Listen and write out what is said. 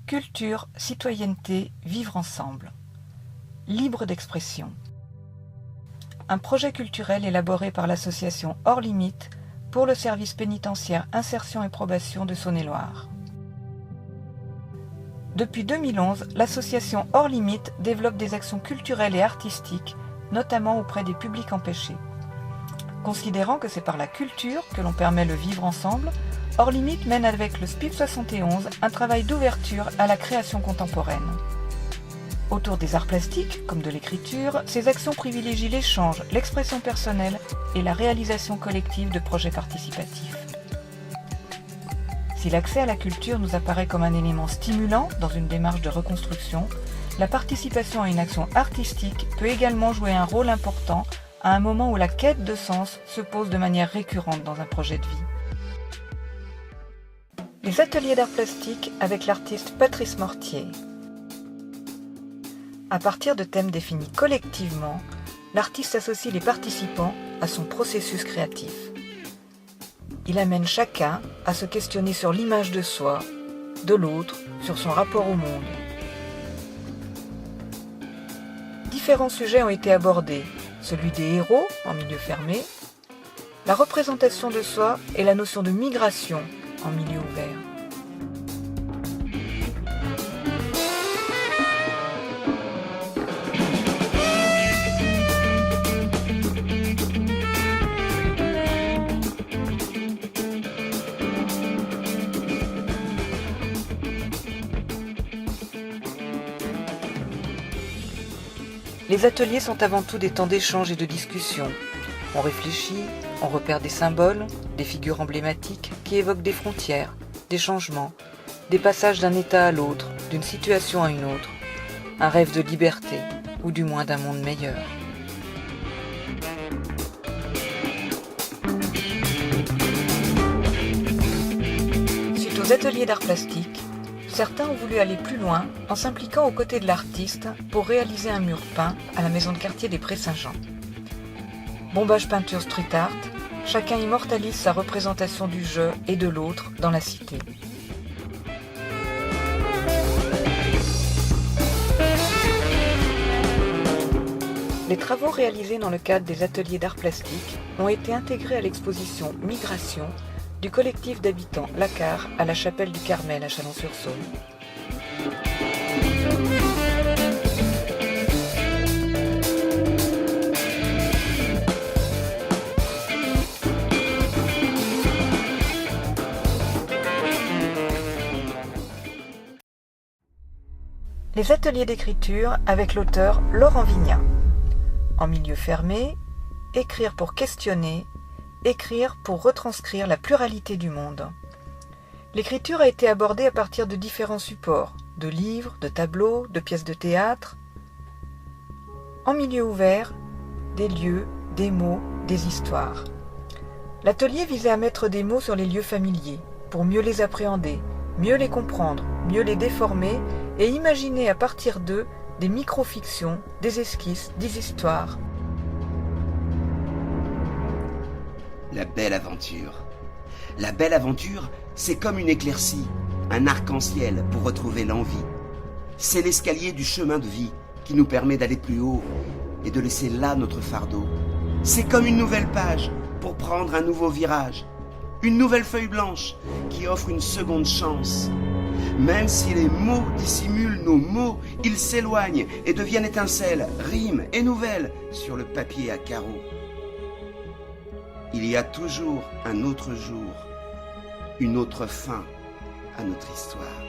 Culture, citoyenneté, vivre ensemble. Libre d'expression. Un projet culturel élaboré par l'association Hors Limites pour le service pénitentiaire Insertion et Probation de Saône-et-Loire. Depuis 2011, l'association Hors Limites développe des actions culturelles et artistiques, notamment auprès des publics empêchés. Considérant que c'est par la culture que l'on permet le vivre ensemble, Hors Limites mène avec le SPIP 71 un travail d'ouverture à la création contemporaine. Autour des arts plastiques, comme de l'écriture, ces actions privilégient l'échange, l'expression personnelle et la réalisation collective de projets participatifs. Si l'accès à la culture nous apparaît comme un élément stimulant dans une démarche de reconstruction, la participation à une action artistique peut également jouer un rôle important à un moment où la quête de sens se pose de manière récurrente dans un projet de vie. Les ateliers d'art plastique avec l'artiste Patrice Mortier. À partir de thèmes définis collectivement, l'artiste associe les participants à son processus créatif. Il amène chacun à se questionner sur l'image de soi, de l'autre, sur son rapport au monde. Différents sujets ont été abordés, celui des héros en milieu fermé, la représentation de soi et la notion de migration en milieu ouvert. Les ateliers sont avant tout des temps d'échange et de discussion. On réfléchit, on repère des symboles, des figures emblématiques qui évoquent des frontières, des changements, des passages d'un état à l'autre, d'une situation à une autre, un rêve de liberté, ou du moins d'un monde meilleur. Suite aux ateliers d'art plastique, certains ont voulu aller plus loin en s'impliquant aux côtés de l'artiste pour réaliser un mur peint à la maison de quartier des Prés-Saint-Jean. Bombage peinture street art, chacun immortalise sa représentation du je et de l'autre dans la cité. Les travaux réalisés dans le cadre des ateliers d'art plastique ont été intégrés à l'exposition Migration du collectif d'habitants Lacare à la chapelle du Carmel à Chalon-sur-Saône. Les ateliers d'écriture avec l'auteur Laurent Vignat. En milieu fermé, écrire pour questionner, écrire pour retranscrire la pluralité du monde. L'écriture a été abordée à partir de différents supports, de livres, de tableaux, de pièces de théâtre. En milieu ouvert, des lieux, des mots, des histoires. L'atelier visait à mettre des mots sur les lieux familiers, pour mieux les appréhender, mieux les comprendre, mieux les déformer et imaginer à partir d'eux des micro-fictions, des esquisses, des histoires. La belle aventure. La belle aventure, c'est comme une éclaircie, un arc-en-ciel pour retrouver l'envie. C'est l'escalier du chemin de vie qui nous permet d'aller plus haut et de laisser là notre fardeau. C'est comme une nouvelle page pour prendre un nouveau virage, une nouvelle feuille blanche qui offre une seconde chance. Même si les mots dissimulent nos mots, ils s'éloignent et deviennent étincelles, rimes et nouvelles sur le papier à carreaux. Il y a toujours un autre jour, une autre fin à notre histoire.